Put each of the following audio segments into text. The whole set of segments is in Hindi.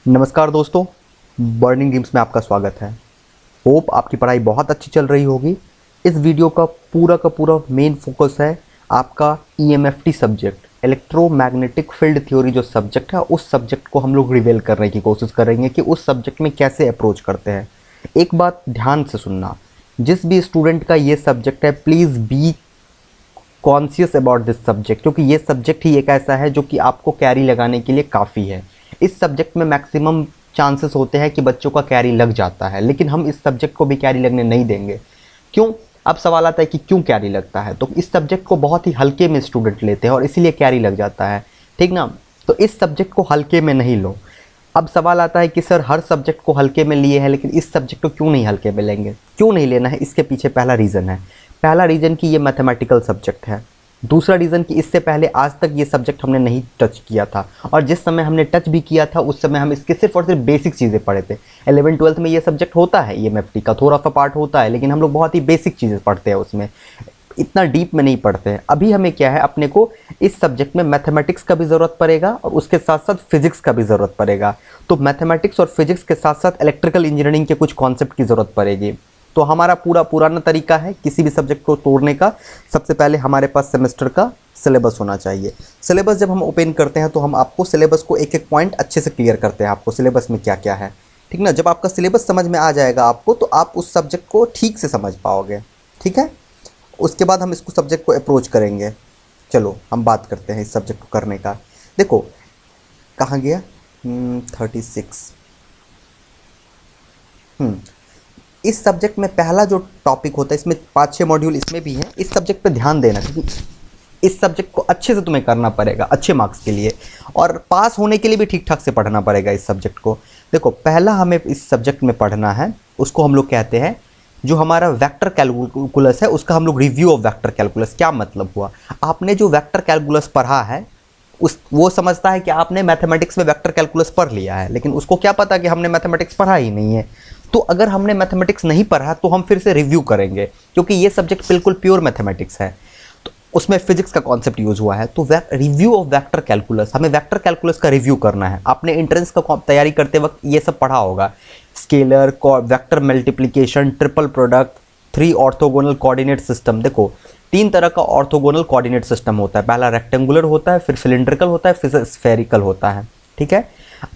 नमस्कार दोस्तों, बर्निंग ड्रीम्स में आपका स्वागत है। होप आपकी पढ़ाई बहुत अच्छी चल रही होगी। इस वीडियो का पूरा मेन फोकस है आपका EMFT subject, electromagnetic field theory जो सब्जेक्ट है, उस सब्जेक्ट को हम लोग रिवील करने की कोशिश करेंगे कि उस सब्जेक्ट में कैसे अप्रोच करते हैं। एक बात ध्यान से सुनना, जिस भी स्टूडेंट का ये सब्जेक्ट है, please be conscious about this subject, क्योंकि ये सब्जेक्ट ही एक ऐसा है जो कि आपको कैरी लगाने के लिए काफ़ी है। इस सब्जेक्ट में मैक्सिमम चांसेस होते हैं कि बच्चों का कैरी लग जाता है, लेकिन हम इस सब्जेक्ट को भी कैरी लगने नहीं देंगे। क्यों? अब सवाल आता है कि क्यों कैरी लगता है। तो इस सब्जेक्ट को बहुत ही हल्के में स्टूडेंट लेते हैं और इसीलिए कैरी लग जाता है, ठीक ना। तो इस सब्जेक्ट को हल्के में नहीं लो। अब सवाल आता है कि सर हर सब्जेक्ट को हल्के में लिए हैं, लेकिन इस सब्जेक्ट को क्यों नहीं हल्के में लेंगे, क्यों नहीं लेना है? इसके पीछे पहला रीज़न है, पहला रीज़न कि ये मैथमेटिकल सब्जेक्ट है। दूसरा रीज़न कि इससे पहले आज तक ये सब्जेक्ट हमने नहीं टच किया था, और जिस समय हमने टच भी किया था उस समय हम इसके सिर्फ और सिर्फ बेसिक चीज़ें पढ़े थे। 11th-12th में ये सब्जेक्ट होता है, ईएमएफटी का थोड़ा सा पार्ट होता है, लेकिन हम लोग बहुत ही बेसिक चीज़ें पढ़ते हैं, उसमें इतना डीप में नहीं पढ़ते हैं। अभी हमें क्या है, अपने को इस सब्जेक्ट में मैथमेटिक्स का भी ज़रूरत पड़ेगा और उसके साथ साथ फिजिक्स का भी ज़रूरत पड़ेगा। तो मैथमेटिक्स और फिजिक्स के साथ साथ इलेक्ट्रिकल इंजीनियरिंग के कुछ कॉन्सेप्ट की ज़रूरत पड़ेगी। तो हमारा पुराना तरीका है किसी भी सब्जेक्ट को तोड़ने का, सबसे पहले हमारे पास सेमेस्टर का सिलेबस होना चाहिए। सिलेबस जब हम ओपन करते हैं तो हम आपको सिलेबस को एक एक पॉइंट अच्छे से क्लियर करते हैं, आपको सिलेबस में क्या क्या है, ठीक ना। जब आपका सिलेबस समझ में आ जाएगा आपको, तो आप उस सब्जेक्ट को ठीक से समझ पाओगे, ठीक है। उसके बाद हम इसको सब्जेक्ट को अप्रोच करेंगे। चलो हम बात करते हैं इस सब्जेक्ट को करने का। देखो कहाँ गया, 36। इस सब्जेक्ट में पहला जो टॉपिक होता है, इसमें 5-6 मॉड्यूल इसमें भी हैं। इस सब्जेक्ट पे ध्यान देना, क्योंकि इस सब्जेक्ट को अच्छे से तुम्हें करना पड़ेगा अच्छे मार्क्स के लिए, और पास होने के लिए भी ठीक ठाक से पढ़ना पड़ेगा इस सब्जेक्ट को। देखो पहला हमें इस सब्जेक्ट में पढ़ना है, उसको हम लोग कहते हैं, जो हमारा वेक्टर कैलकुलस है उसका हम लोग रिव्यू ऑफ वेक्टर कैलकुलस। क्या मतलब हुआ, आपने जो वेक्टर कैलकुलस पढ़ा है वो समझता है कि आपने मैथमेटिक्स में वेक्टर कैलकुलस पढ़ लिया है, लेकिन उसको क्या पता कि हमने मैथमेटिक्स पढ़ा ही नहीं है। तो अगर हमने मैथमेटिक्स नहीं पढ़ा तो हम फिर से रिव्यू करेंगे, क्योंकि ये सब्जेक्ट बिल्कुल प्योर मैथमेटिक्स है, तो उसमें फिजिक्स का कॉन्सेप्ट यूज हुआ है। तो रिव्यू ऑफ वेक्टर कैलकुलस, हमें वेक्टर कैलकुलस का रिव्यू करना है। आपने एंट्रेंस का तैयारी करते वक्त ये सब पढ़ा होगा, scalar, vector multiplication, triple product, 3 orthogonal coordinate system. देखो 3 तरह का ऑर्थोगोनल कोऑर्डिनेट सिस्टम होता है, पहला रेक्टेंगुलर होता है, फिर सिलिंड्रिकल होता है, फिर स्फेरिकल होता है, ठीक है।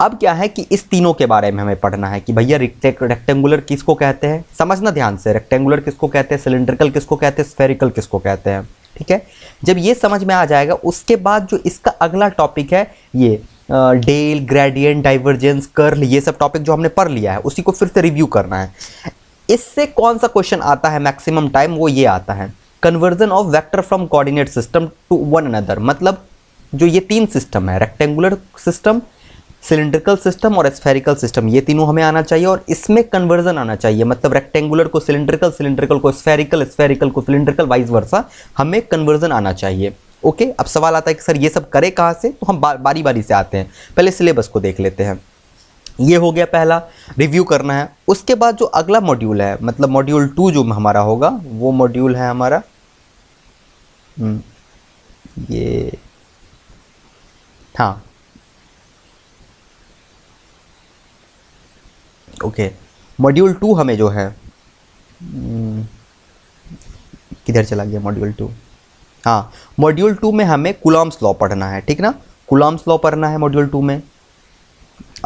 अब क्या है कि इस तीनों के बारे में हमें पढ़ना है कि भैया रेक्टेंगुलर किसको कहते हैं, समझना ध्यान से, रेक्टेंगुलर किसको कहते हैं, सिलिंड्रिकल किसको कहते हैं, स्फेरिकल किसको कहते हैं, ठीक है। जब ये समझ में आ जाएगा, उसके बाद जो इसका अगला टॉपिक है, ये डेल, ग्रेडियंट, डाइवर्जेंस, कर्ल, ये सब टॉपिक जो हमने पढ़ लिया है उसी को फिर से रिव्यू करना है। इससे कौन सा क्वेश्चन आता है मैक्सिमम टाइम, वो ये आता है, conversion of vector from coordinate system to one another. मतलब जो ये 3 सिस्टम है, रेक्टेंगुलर सिस्टम, सिलिंड्रिकल सिस्टम और स्फेरिकल सिस्टम, ये तीनों हमें आना चाहिए और इसमें कन्वर्जन आना चाहिए। मतलब रेक्टेंगुलर को सिलिंड्रिकल, सिलिंड्रिकल को स्फेरिकल, स्फेरिकल को सिलिंड्रिकल, वाइस वर्सा, हमें कन्वर्जन आना चाहिए। ओके, अब सवाल आता है कि सर ये सब करे कहाँ से, तो हम बारी बारी से आते हैं। पहले सिलेबस को देख लेते हैं। ये हो गया पहला, रिव्यू करना है। उसके बाद जो अगला मॉड्यूल है, मतलब मॉड्यूल 2 जो हमारा होगा, वो मॉड्यूल है हमारा ये, हाँ ओके, मॉड्यूल 2 हमें जो है, किधर चला गया मॉड्यूल 2, हाँ मॉड्यूल 2 में हमें कूलॉम्स लॉ पढ़ना है, ठीक ना। कूलॉम्स लॉ पढ़ना है मॉड्यूल 2 में।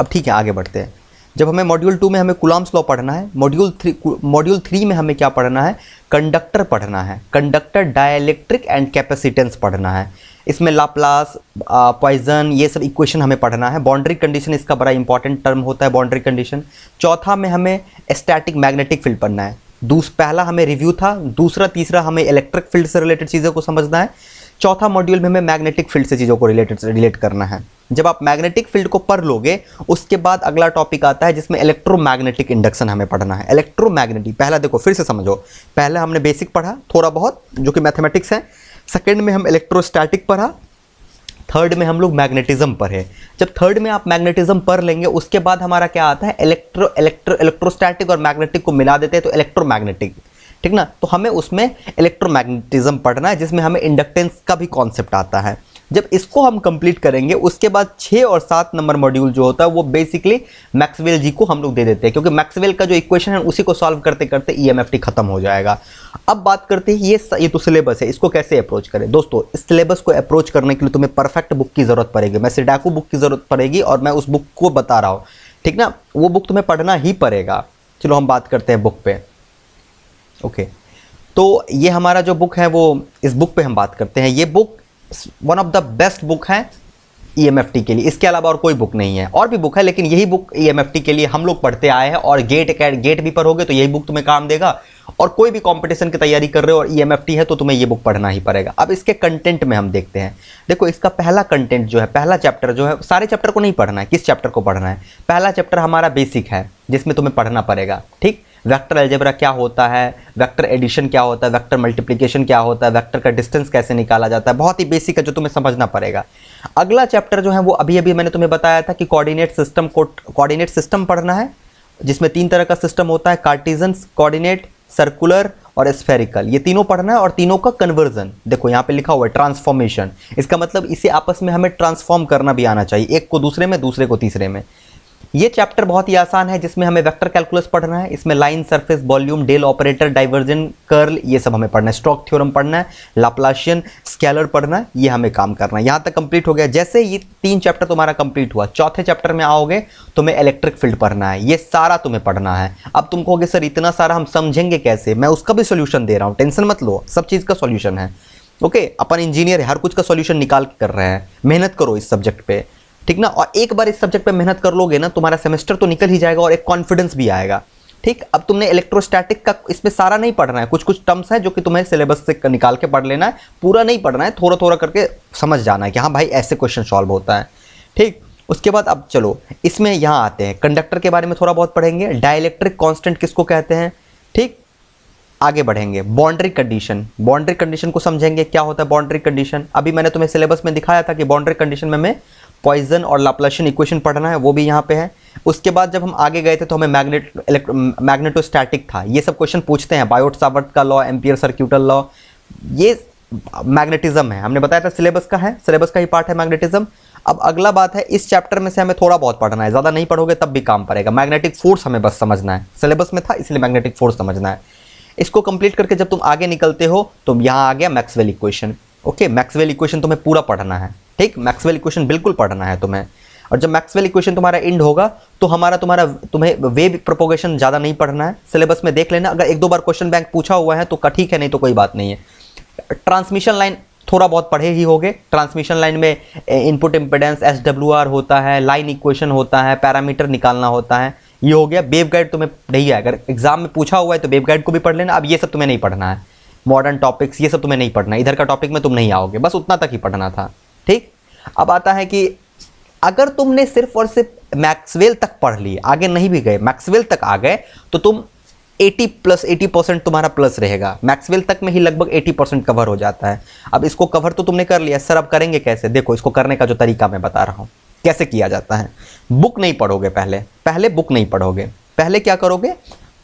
अब ठीक है, आगे बढ़ते हैं। जब हमें मॉड्यूल 2 में हमें कूलॉम्स लॉ पढ़ना है, मॉड्यूल 3 में हमें क्या पढ़ना है, कंडक्टर पढ़ना है, कंडक्टर, डाइलेक्ट्रिक एंड कैपेसिटेंस पढ़ना है। इसमें लाप्लास, पॉइजन, ये सब इक्वेशन हमें पढ़ना है। बाउंड्री कंडीशन इसका बड़ा इंपॉर्टेंट टर्म होता है, बाउंड्री कंडीशन। चौथा में हमें स्टैटिक मैग्नेटिक फील्ड पढ़ना है। पहला हमें रिव्यू था, दूसरा तीसरा हमें इलेक्ट्रिक फील्ड से रिलेटेड चीज़ों को समझना है। चौथा मॉड्यूल में हमें मैग्नेटिक फील्ड से चीज़ों को रिलेट करना है। जब आप मैग्नेटिक फील्ड को पढ़ लोगे, उसके बाद अगला टॉपिक आता है जिसमें इलेक्ट्रोमैग्नेटिक इंडक्शन हमें पढ़ना है। इलेक्ट्रोमैग्नेटिक, पहला देखो फिर से समझो, पहले हमने बेसिक पढ़ा थोड़ा बहुत जो कि मैथमेटिक्स है, सेकंड में हम इलेक्ट्रोस्टैटिक पढ़ा, थर्ड में हम लोग मैग्नेटिज्म पढ़े। जब थर्ड में आप मैग्नेटिज्म पढ़ लेंगे, उसके बाद हमारा क्या आता है, इलेक्ट्रोस्टैटिक और मैग्नेटिक को मिला देते हैं तो इलेक्ट्रोमैग्नेटिक, ठीक ना। तो हमें उसमें इलेक्ट्रोमैग्नेटिज्म पढ़ना है, जिसमें हमें इंडक्टेंस का भी कॉन्सेप्ट आता है। जब इसको हम कंप्लीट करेंगे उसके बाद 6 और 7 नंबर मॉड्यूल जो होता है वो बेसिकली मैक्सवेल जी को हम लोग दे देते हैं, क्योंकि मैक्सवेल का जो इक्वेशन है उसी को सॉल्व करते करते ईएमएफटी खत्म हो जाएगा। अब बात करते हैं ये तो सिलेबस है, इसको कैसे अप्रोच करें। दोस्तों इस सिलेबस को अप्रोच करने के लिए तुम्हें परफेक्ट बुक की जरूरत पड़ेगी, मैं सिडाको बुक की जरूरत पड़ेगी और मैं उस बुक को बता रहा हूँ, ठीक ना, वो बुक तुम्हें पढ़ना ही पड़ेगा। चलो हम बात करते हैं बुक पे। ओके, तो ये हमारा जो बुक है वो इस बुक पे हम बात करते हैं। ये book one of the best book है ईएमएफटी के लिए, इसके अलावा और कोई बुक नहीं है। और भी बुक है लेकिन यही बुक ईएमएफटी के लिए हम लोग पढ़ते आए हैं, और गेट भी पढ़ोगे तो यही बुक तुम्हें काम देगा, और कोई भी कंपटीशन की तैयारी कर रहे हो और ईएमएफटी है तो तुम्हें ये बुक पढ़ना ही पड़ेगा। अब इसके कंटेंट में हम देखते हैं। देखो इसका पहला कंटेंट जो है, पहला चैप्टर जो है, सारे चैप्टर को नहीं पढ़ना है, किस चैप्टर को पढ़ना है, पहला चैप्टर हमारा बेसिक है जिसमें तुम्हें पढ़ना पड़ेगा, ठीक। वेक्टर अलजेब्रा क्या होता है, वेक्टर एडिशन क्या होता है, वेक्टर मल्टीप्लिकेशन क्या होता है, वेक्टर का डिस्टेंस कैसे निकाला जाता है, बहुत ही बेसिक है जो तुम्हें समझना पड़ेगा। अगला चैप्टर जो है वो अभी मैंने तुम्हें बताया था कि कोऑर्डिनेट सिस्टम पढ़ना है, जिसमें 3 तरह का सिस्टम होता है, कार्टेशियन कोऑर्डिनेट, सर्कुलर और स्फेरिकल। ये तीनों पढ़ना है और तीनों का कन्वर्जन। देखो यहाँ पे लिखा हुआ है ट्रांसफॉर्मेशन, इसका मतलब इसे आपस में हमें ट्रांसफॉर्म करना भी आना चाहिए, एक को दूसरे में, दूसरे को तीसरे में। ये चैप्टर बहुत ही आसान है जिसमें हमें वेक्टर कैलकुलस पढ़ना है, इसमें line, surface, volume, del operator, divergence, curl, ये सब हमें पढ़ना है, स्टोक्स थ्योरम पढ़ना है, लाप्लाशियन, स्केलर पढ़ना है, ये हमें काम करना है। यहाँ तक कंप्लीट हो गया। जैसे ये 3 चैप्टर तुम्हारा कंप्लीट हुआ, चौथे चैप्टर में आओगे तुम्हें इलेक्ट्रिक फील्ड पढ़ना है, ये सारा तुम्हें पढ़ना है। अब तुम कहोगे सर इतना सारा हम समझेंगे कैसे, मैं उसका भी सोल्यूशन दे रहा हूँ, टेंशन मत लो, सब चीज़ का सोल्यूशन है। ओके, अपन इंजीनियर है, हर कुछ का सोल्यूशन निकाल के कर रहे हैं, मेहनत करो इस सब्जेक्ट पे, ठीक ना। और एक बार इस सब्जेक्ट पे मेहनत कर लोगे ना, तुम्हारा सेमेस्टर तो निकल ही जाएगा और एक कॉन्फिडेंस भी आएगा, ठीक। अब तुमने इलेक्ट्रोस्टैटिक का इसमें सारा नहीं पढ़ना है, कुछ कुछ टर्म्स हैं जो कि तुम्हें सिलेबस से निकाल के पढ़ लेना है, पूरा नहीं पढ़ना है, थोड़ा थोड़ा करके समझ जाना है कि हाँ भाई ऐसे क्वेश्चन सॉल्व होता है, ठीक। उसके बाद अब चलो इसमें यहाँ आते हैं, कंडक्टर के बारे में थोड़ा बहुत पढ़ेंगे, डाइलेक्ट्रिक कॉन्स्टेंट किसको कहते हैं, ठीक। आगे बढ़ेंगे, बाउंड्री कंडीशन को समझेंगे, क्या होता है बाउंड्री कंडीशन। अभी मैंने तुम्हें सिलेबस में दिखाया था कि बाउंड्री कंडीशन में हमें पॉइसन और लाप्लाशियन इक्वेशन पढ़ना है, वो भी यहाँ पे है। उसके बाद जब हम आगे गए थे तो हमें मैग्नेटोस्टैटिक था, ये सब क्वेश्चन पूछते हैं, बायोट-सावर्त का लॉ, एम्पियर सर्क्यूटल लॉ, ये मैग्नेटिज्म है, हमने बताया था सिलेबस का है, सिलेबस का ही पार्ट है मैग्नेटिज्म। अब अगला बात है, इस चैप्टर में से हमें थोड़ा बहुत पढ़ना है, ज़्यादा नहीं पढ़ोगे तब भी काम पड़ेगा। मैग्नेटिक फोर्स हमें बस समझना है, सिलेबस में था इसलिए मैग्नेटिक फोर्स समझना है। इसको कंप्लीट करके जब तुम आगे निकलते हो तो यहाँ आ गया Maxwell equation. Okay, Maxwell equation तुम्हें पूरा पढ़ना है, ठीक, मैक्सवेल इक्वेशन बिल्कुल पढ़ना है तुम्हें। और जब मैक्सवेल इक्वेशन तुम्हारा एंड होगा तो तुम्हें वेव प्रोपोगेशन ज़्यादा नहीं पढ़ना है, सिलेबस में देख लेना, अगर 1-2 बार क्वेश्चन बैंक पूछा हुआ है तो ठीक है, नहीं तो कोई बात नहीं है। ट्रांसमिशन लाइन थोड़ा बहुत पढ़े ही होगे, ट्रांसमिशन लाइन में इनपुट इम्पिडेंस SWR होता है, लाइन इक्वेशन होता है, पैरामीटर निकालना होता है, ये हो गया। वेव गाइड तुम्हें नहीं है, अगर एग्जाम में पूछा हुआ है तो वेव गाइड को भी पढ़ लेना। अब ये सब तुम्हें नहीं पढ़ना है, मॉडर्न टॉपिक्स ये सब तुम्हें नहीं पढ़ना है, इधर का टॉपिक में तुम नहीं आओगे, बस उतना तक ही पढ़ना था, ठीक। अब आता है कि अगर तुमने सिर्फ और सिर्फ मैक्सवेल तक पढ़ लिए, आगे नहीं भी गए, मैक्सवेल तक आ गए तो तुम 80% तुम्हारा प्लस रहेगा। मैक्सवेल तक में ही लगभग 80% कवर हो जाता है। अब इसको कवर तो तुमने कर लिया, सर अब करेंगे कैसे। देखो इसको करने का जो तरीका मैं बता रहा हूँ कैसे किया जाता है। बुक नहीं पढ़ोगे, पहले बुक नहीं पढ़ोगे, पहले क्या करोगे,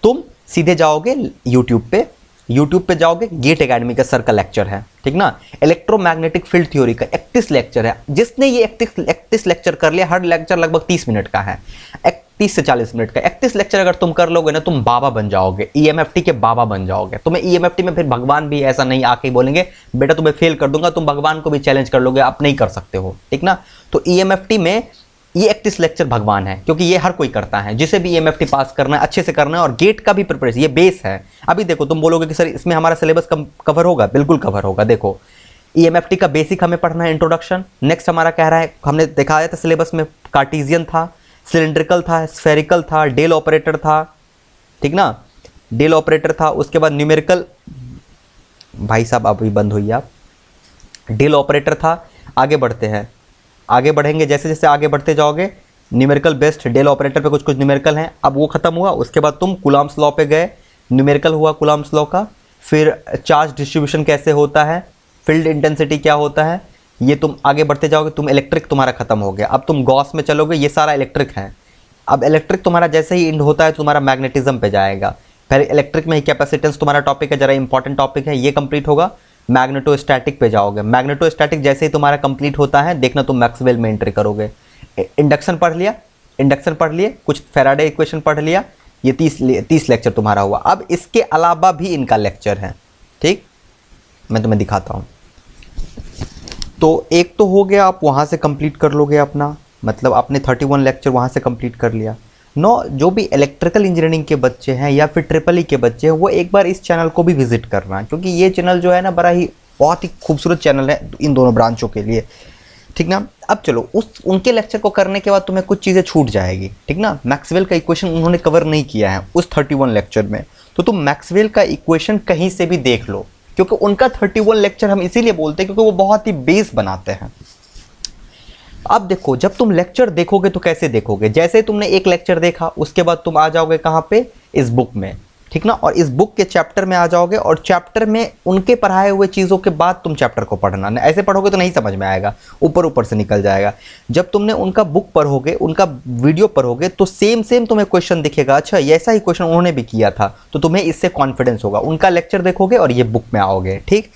तुम सीधे जाओगे यूट्यूब पे जाओगे, गेट एकेडमी का सर का लेक्चर है, ठीक ना, इलेक्ट्रोमैग्नेटिक फील्ड थ्योरी का 31 लेक्चर है। जिसने ये 31 लेक्चर कर लिया, हर लेक्चर लगभग 30 मिनट का है, 30 से 40 मिनट का 31 लेक्चर अगर तुम कर लोगे ना, तुम बाबा बन जाओगे, ईएमएफटी के बाबा बन जाओगे। तुम्हें ईएमएफटी में फिर भगवान भी ऐसा नहीं आके बोलेंगे बेटा तुम्हें फेल कर दूंगा, तुम भगवान को भी चैलेंज कर लोगे, आप नहीं कर सकते हो, ठीक ना। तो ईएमएफटी में ये 31 लेक्चर भगवान है, क्योंकि ये हर कोई करता है, जिसे भी ईएमएफटी पास करना है अच्छे से करना है, और गेट का भी प्रिपरेशन ये बेस है। अभी देखो तुम बोलोगे कि सर इसमें हमारा सिलेबस कवर होगा, बिल्कुल कवर होगा। देखो ईएमएफटी का बेसिक हमें पढ़ना है, इंट्रोडक्शन। नेक्स्ट हमारा कह रहा है, हमने दिखाया था सिलेबस में, कार्टेशियन था, सिलिंड्रिकल था, स्फेरिकल था, डेल ऑपरेटर था, ठीक ना, डेल ऑपरेटर था। उसके बाद न्यूमेरिकल, भाई साहब अभी बंद हुई आप, डेल ऑपरेटर था। आगे बढ़ते हैं, आगे बढ़ेंगे, जैसे जैसे आगे बढ़ते जाओगे, न्यूमेरिकल बेस्ड डेल ऑपरेटर पे कुछ कुछ न्यूमेरिकल हैं। अब वो खत्म हुआ, उसके बाद तुम कूलॉम्स लॉ पे गए, न्यूमेरिकल हुआ कूलॉम्स लॉ का। फिर चार्ज डिस्ट्रीब्यूशन कैसे होता है, फील्ड इंटेंसिटी क्या होता है, ये तुम आगे बढ़ते जाओगे। तुम इलेक्ट्रिक तुम्हारा खत्म हो गया, अब तुम गॉस में चलोगे, ये सारा इलेक्ट्रिक है। अब इलेक्ट्रिक तुम्हारा जैसे ही इंड होता है तुम्हारा मैग्नेटिज्म पे जाएगा। फिर इलेक्ट्रिक में ही कैपेसिटेंस तुम्हारा टॉपिक है, जरा इंपॉर्टेंट टॉपिक है, ये कंप्लीट होगा। मैग्नेटोस्टैटिक पे जाओगे, मैग्नेटोस्टैटिक जैसे ही तुम्हारा कंप्लीट होता है देखना तुम मैक्सवेल में एंट्री करोगे। इंडक्शन पढ़ लिया, इंडक्शन पढ़ लिए, कुछ फैराडे इक्वेशन पढ़ लिया, ये 30 लेक्चर तुम्हारा हुआ। अब इसके अलावा भी इनका लेक्चर है, ठीक, मैं तुम्हें दिखाता हूँ। तो एक तो हो गया, आप वहाँ से कंप्लीट कर लोगे अपना, मतलब आपने 31 लेक्चर वहाँ से कंप्लीट कर लिया। नो, जो भी इलेक्ट्रिकल इंजीनियरिंग के बच्चे हैं या फिर ट्रिपल ई के बच्चे हैं वो एक बार इस चैनल को भी विजिट करना, क्योंकि ये चैनल जो है ना बड़ा ही बहुत ही खूबसूरत चैनल है इन दोनों ब्रांचों के लिए, ठीक ना। अब चलो उनके लेक्चर को करने के बाद तुम्हें कुछ चीज़ें छूट जाएगी, ठीक ना। मैक्सवेल का इक्वेशन उन्होंने कवर नहीं किया है उस 31 लेक्चर में, तो तुम मैक्सवेल का इक्वेशन कहीं से भी देख लो, क्योंकि उनका 31 लेक्चर हम इसीलिए बोलते हैं क्योंकि वो बहुत ही बेस बनाते हैं। अब देखो, जब तुम लेक्चर देखोगे तो कैसे देखोगे, जैसे तुमने एक लेक्चर देखा उसके बाद तुम आ जाओगे कहाँ पे, इस बुक में, ठीक ना, और इस बुक के चैप्टर में आ जाओगे और चैप्टर में उनके पढ़ाए हुए चीज़ों के बाद तुम चैप्टर को पढ़ना। ऐसे पढ़ोगे तो नहीं समझ में आएगा, ऊपर ऊपर से निकल जाएगा। जब तुमने उनका बुक पढ़ोगे, उनका वीडियो पढ़ोगे तो सेम तुम्हें क्वेश्चन दिखेगा, अच्छा ऐसा ही क्वेश्चन उन्होंने भी किया था, तो तुम्हें इससे कॉन्फिडेंस होगा। उनका लेक्चर देखोगे और ये बुक में आओगे, ठीक,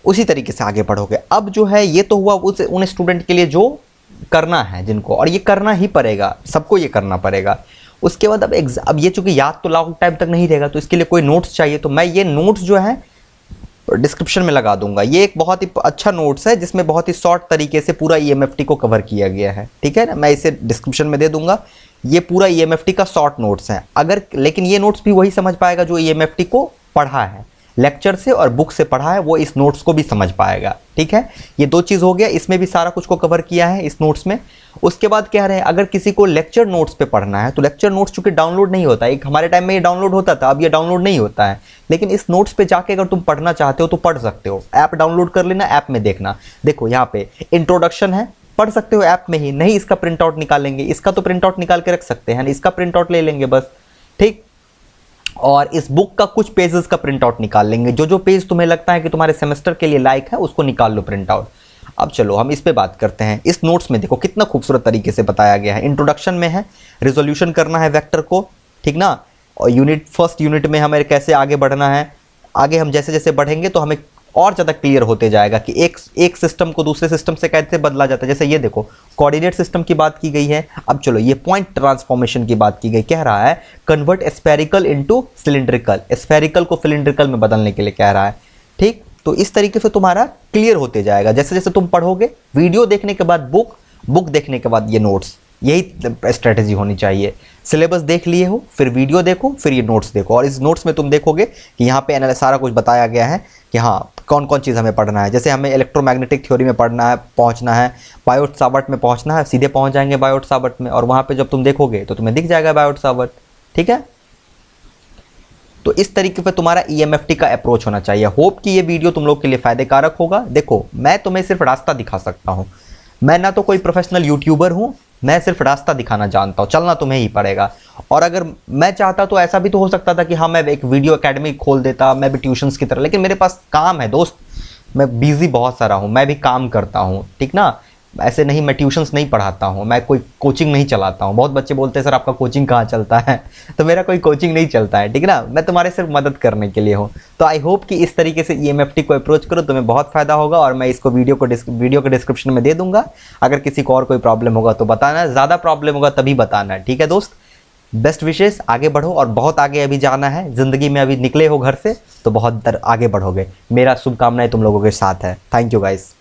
उसी तरीके से आगे बढ़ोगे। अब जो है ये तो हुआ उन स्टूडेंट के लिए जो करना है जिनको, और ये करना ही पड़ेगा, सबको ये करना पड़ेगा। उसके बाद अब ये चूंकि याद तो लॉन्ग टाइम तक नहीं रहेगा, तो इसके लिए कोई नोट्स चाहिए, तो मैं ये नोट्स जो है डिस्क्रिप्शन में लगा दूंगा। ये एक बहुत ही अच्छा नोट्स है जिसमें बहुत ही शॉर्ट तरीके से पूरा ईएमएफटी को कवर किया गया है, ठीक है ना। मैं इसे डिस्क्रिप्शन में दे दूंगा, ये पूरा ईएमएफटी का शॉर्ट नोट्स है। अगर लेकिन ये नोट्स भी वही समझ पाएगा जो ईएमएफटी को पढ़ा है, लेक्चर से और बुक से पढ़ा है, वो इस नोट्स को भी समझ पाएगा, ठीक है। ये दो चीज़ हो गया, इसमें भी सारा कुछ को कवर किया है इस नोट्स में। उसके बाद कह रहे हैं अगर किसी को लेक्चर नोट्स पे पढ़ना है तो लेक्चर नोट्स चूंकि डाउनलोड नहीं होता है, एक हमारे टाइम में ये डाउनलोड होता था, अब ये डाउनलोड नहीं होता है, लेकिन इस नोट्स पे जाके अगर तुम पढ़ना चाहते हो तो पढ़ सकते हो। ऐप डाउनलोड कर लेना, ऐप में देखना, देखो यहाँ पे इंट्रोडक्शन है, पढ़ सकते हो ऐप में ही। नहीं इसका प्रिंट आउट निकालेंगे, इसका तो प्रिंट आउट निकाल के रख सकते हैं, इसका प्रिंट आउट ले लेंगे बस, ठीक। और इस बुक का कुछ पेजेस का प्रिंट आउट निकाल लेंगे, जो पेज तुम्हें लगता है कि तुम्हारे सेमेस्टर के लिए लायक है उसको निकाल लो प्रिंट आउट। अब चलो हम इस पे बात करते हैं। इस नोट्स में देखो कितना खूबसूरत तरीके से बताया गया है। इंट्रोडक्शन में है रिजोल्यूशन करना है वेक्टर को, ठीक ना, और फर्स्ट यूनिट में हमें कैसे आगे बढ़ना है। आगे हम जैसे जैसे बढ़ेंगे तो हमें और ज़्यादा क्लियर होते जाएगा कि एक सिस्टम को दूसरे सिस्टम से कैसे बदला जाता है। जैसे ये देखो कोऑर्डिनेट सिस्टम की बात की गई है। अब चलो ये पॉइंट ट्रांसफॉर्मेशन की बात की गई, कह रहा है convert spherical into cylindrical, spherical को सिलिंड्रिकल में बदलने के लिए कह रहा है, ठीक। तो इस तरीके से तुम्हारा क्लियर होते जाएगा जैसे जैसे तुम पढ़ोगे। वीडियो देखने के बाद बुक देखने के बाद ये नोट्स, यही स्ट्रेटेजी होनी चाहिए। सिलेबस देख लिए हो, फिर वीडियो देखो, फिर ये नोट्स देखो, और इस नोट्स में तुम देखोगे कि यहाँ पे सारा कुछ बताया गया है कि हाँ कौन कौन चीज़ हमें पढ़ना है। जैसे हमें इलेक्ट्रोमैग्नेटिक थ्योरी में पहुँचना है, बायोट सावर्ट में पहुँचना है, सीधे पहुँच जाएंगे बायोट सावर्ट में, और वहाँ पर जब तुम देखोगे तो तुम्हें दिख जाएगा बायोट सावर्ट, ठीक है। तो इस तरीके पे तुम्हारा ईएमएफटी का अप्रोच होना चाहिए। होप कि ये वीडियो तुम लोग के लिए फ़ायदे कारक होगा। देखो मैं तुम्हें सिर्फ रास्ता दिखा सकता हूँ, मैं ना तो कोई प्रोफेशनल यूट्यूबर हूँ, मैं सिर्फ रास्ता दिखाना जानता हूँ, चलना तुम्हें ही पड़ेगा। और अगर मैं चाहता तो ऐसा भी तो हो सकता था कि हाँ मैं एक वीडियो एकेडमी खोल देता, मैं भी ट्यूशन्स की तरह, लेकिन मेरे पास काम है दोस्त, मैं बिज़ी बहुत सारा हूँ, मैं भी काम करता हूँ, ठीक ना। ऐसे नहीं, मैं ट्यूशन्स नहीं पढ़ाता हूँ, मैं कोई कोचिंग नहीं चलाता हूँ। बहुत बच्चे बोलते हैं सर आपका कोचिंग कहाँ चलता है, तो मेरा कोई कोचिंग नहीं चलता है, ठीक ना। मैं तुम्हारे सिर्फ मदद करने के लिए हूँ। तो आई होप कि इस तरीके से ईएमएफटी को अप्रोच करो, तुम्हें बहुत फ़ायदा होगा। और मैं इसको वीडियो को डिस्क्रिप्शन में दे दूंगा। अगर किसी को और कोई प्रॉब्लम होगा तो बताना, ज़्यादा प्रॉब्लम होगा तभी बताना, ठीक है दोस्त। बेस्ट विशेष, आगे बढ़ो और बहुत आगे अभी जाना है ज़िंदगी में। अभी निकले हो घर से तो बहुत आगे बढ़ोगे, मेरा शुभकामनाएं तुम लोगों के साथ है। Thank you guys.